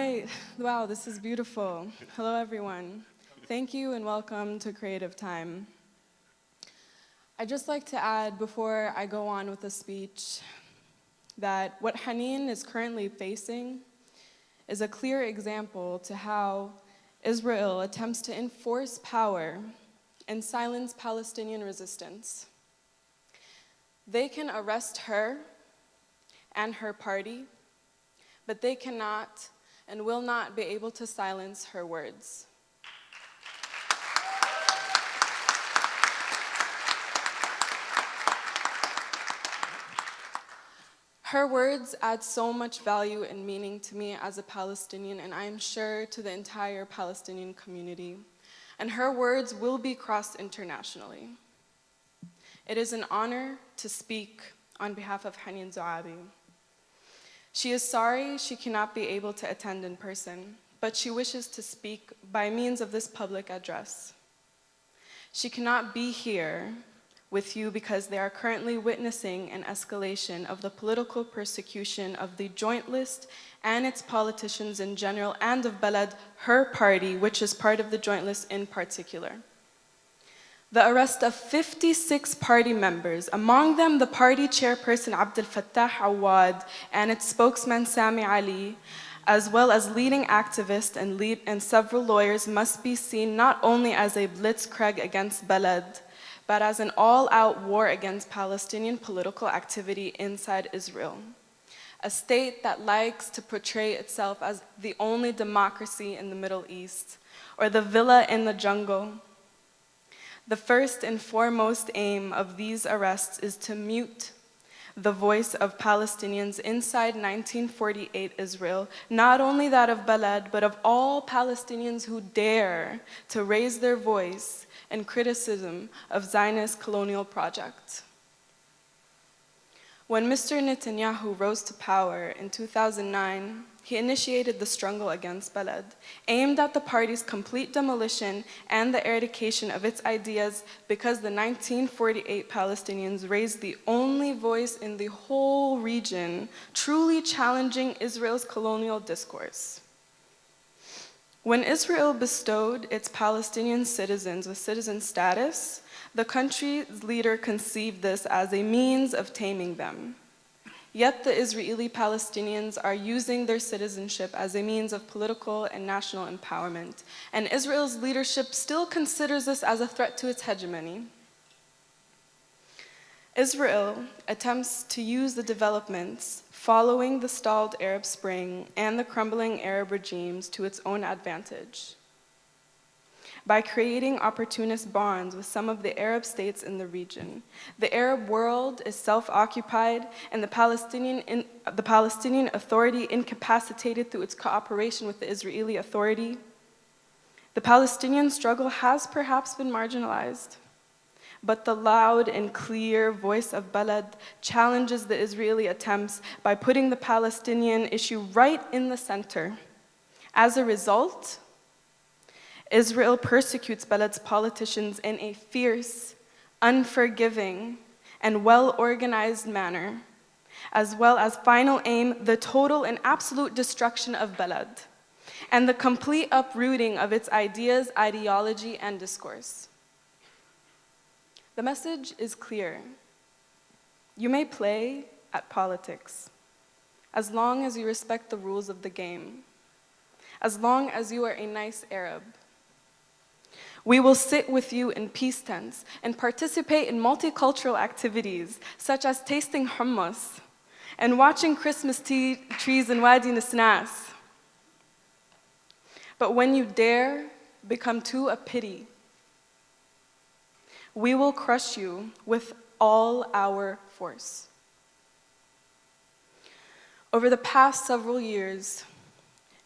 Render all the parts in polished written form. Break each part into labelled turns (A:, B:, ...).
A: right. Wow, this is beautiful. Hello, everyone. Thank you and welcome to Creative Time. I'd just like to add, before I go on with the speech, that what Haneen is currently facing is a clear example to how Israel attempts to enforce power and silence Palestinian resistance. They can arrest her and her party, but they cannot and will not be able to silence her words. Her words add so much value and meaning to me as a Palestinian, and I'm sure to the entire Palestinian community. And her words will be crossed internationally. It is an honor to speak on behalf of Haneen Zoabi. She is sorry she cannot be able to attend in person, but she wishes to speak by means of this public address. She cannot be here with you because they are currently witnessing an escalation of the political persecution of the Joint List and its politicians in general, and of Balad, her party, which is part of the Joint List in particular. The arrest of 56 party members, among them the party chairperson Abdel Fattah Awad and its spokesman Sami Ali, as well as leading activists and several lawyers, must be seen not only as a blitzkrieg against Balad, but as an all-out war against Palestinian political activity inside Israel, a state that likes to portray itself as the only democracy in the Middle East, or the villa in the jungle. The first and foremost aim of these arrests is to mute the voice of Palestinians inside 1948 Israel, not only that of Balad, but of all Palestinians who dare to raise their voice in criticism of Zionist colonial project. When Mr. Netanyahu rose to power in 2009, he initiated the struggle against Balad, aimed at the party's complete demolition and the eradication of its ideas, because the 1948 Palestinians raised the only voice in the whole region truly challenging Israel's colonial discourse. When Israel bestowed its Palestinian citizens with citizen status, the country's leader conceived this as a means of taming them. Yet the Israeli Palestinians are using their citizenship as a means of political and national empowerment, and Israel's leadership still considers this as a threat to its hegemony. Israel attempts to use the developments following the stalled Arab Spring and the crumbling Arab regimes to its own advantage by creating opportunist bonds with some of the Arab states in the region. The Arab world is self-occupied, and the Palestinian Authority incapacitated through its cooperation with the Israeli Authority. The Palestinian struggle has perhaps been marginalized, but the loud and clear voice of Balad challenges the Israeli attempts by putting the Palestinian issue right in the center. As a result, Israel persecutes Balad's politicians in a fierce, unforgiving, and well-organized manner, as well as final aim, the total and absolute destruction of Balad, and the complete uprooting of its ideas, ideology, and discourse. The message is clear. You may play at politics as long as you respect the rules of the game, as long as you are a nice Arab. We will sit with you in peace tents and participate in multicultural activities such as tasting hummus and watching Christmas trees in Wadi Nisnas. But when you dare become too a pity, we will crush you with all our force. Over the past several years,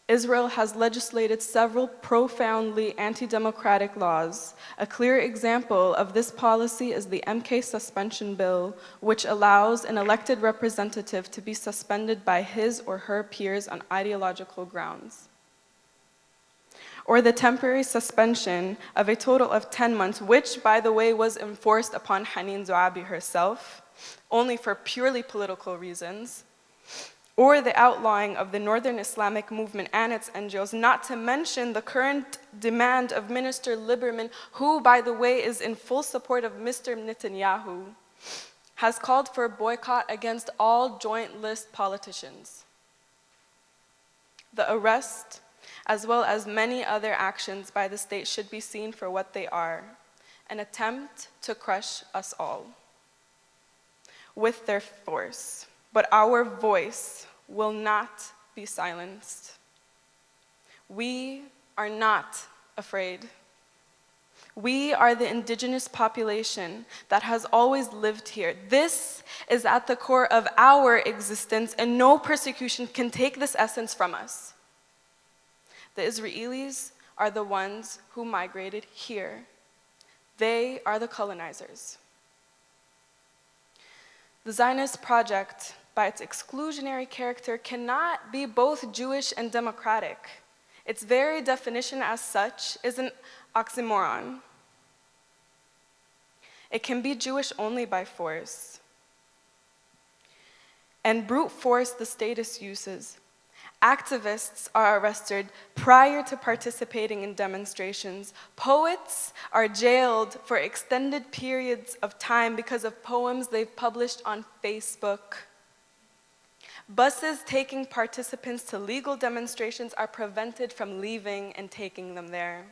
A: Israel has legislated several profoundly anti-democratic laws. A clear example of this policy is the MK suspension bill, which allows an elected representative to be suspended by his or her peers on ideological grounds. Or the temporary suspension of a total of 10 months, which, by the way, was enforced upon Haneen Zoabi herself, only for purely political reasons. or the outlawing of the Northern Islamic Movement and its NGOs, not to mention the current demand of Minister Lieberman, who, by the way, is in full support of Mr. Netanyahu, has called for a boycott against all joint list politicians. The arrest, as well as many other actions by the state, should be seen for what they are: an attempt to crush us all with their force. But our voice will not be silenced. We are not afraid. We are the indigenous population that has always lived here. This is at the core of our existence, and no persecution can take this essence from us. The Israelis are the ones who migrated here. They are the colonizers. The Zionist project, by its exclusionary character, cannot be both Jewish and democratic. Its very definition as such is an oxymoron. It can be Jewish only by force. And brute force the status uses. Activists are arrested prior to participating in demonstrations. Poets are jailed for extended periods of time because of poems they've published on Facebook. Buses taking participants to legal demonstrations are prevented from leaving and taking them there.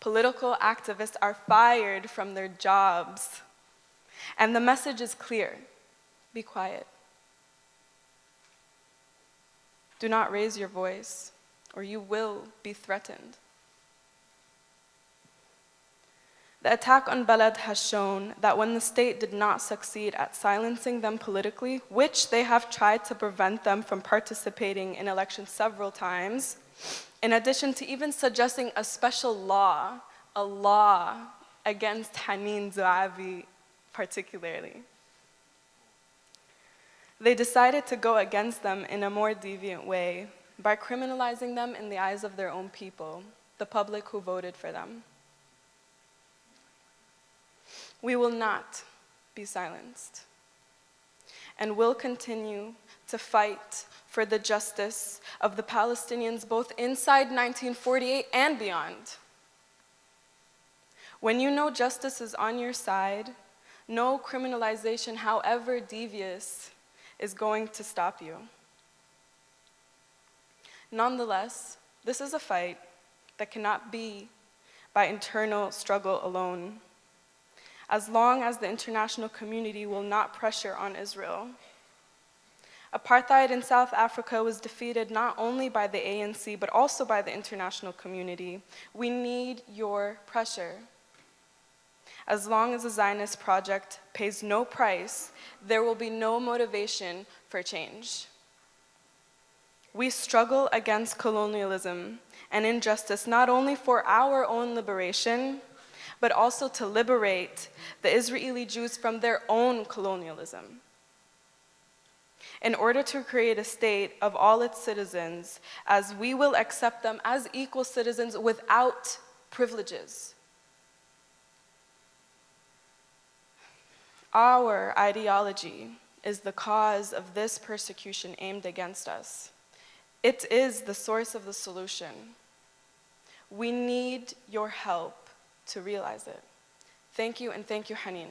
A: Political activists are fired from their jobs. And the message is clear: be quiet. Do not raise your voice, or you will be threatened. The attack on Balad has shown that when the state did not succeed at silencing them politically, which they have tried to prevent them from participating in elections several times, in addition to even suggesting a special law, a law against Haneen Zoabi particularly, they decided to go against them in a more deviant way by criminalizing them in the eyes of their own people, the public who voted for them. We will not be silenced, and will continue to fight for the justice of the Palestinians both inside 1948 and beyond. When you know justice is on your side, no criminalization, however devious, is going to stop you. Nonetheless, this is a fight that cannot be by internal struggle alone, as long as the international community will not pressure on Israel. Apartheid in South Africa was defeated not only by the ANC, but also by the international community. We need your pressure. As long as the Zionist project pays no price, there will be no motivation for change. We struggle against colonialism and injustice not only for our own liberation, but also to liberate the Israeli Jews from their own colonialism. In order to create a state of all its citizens, as we will accept them as equal citizens without privileges. Our ideology is the cause of this persecution aimed against us. It is the source of the solution. We need your help to realize it. Thank you, and thank you, Haneen.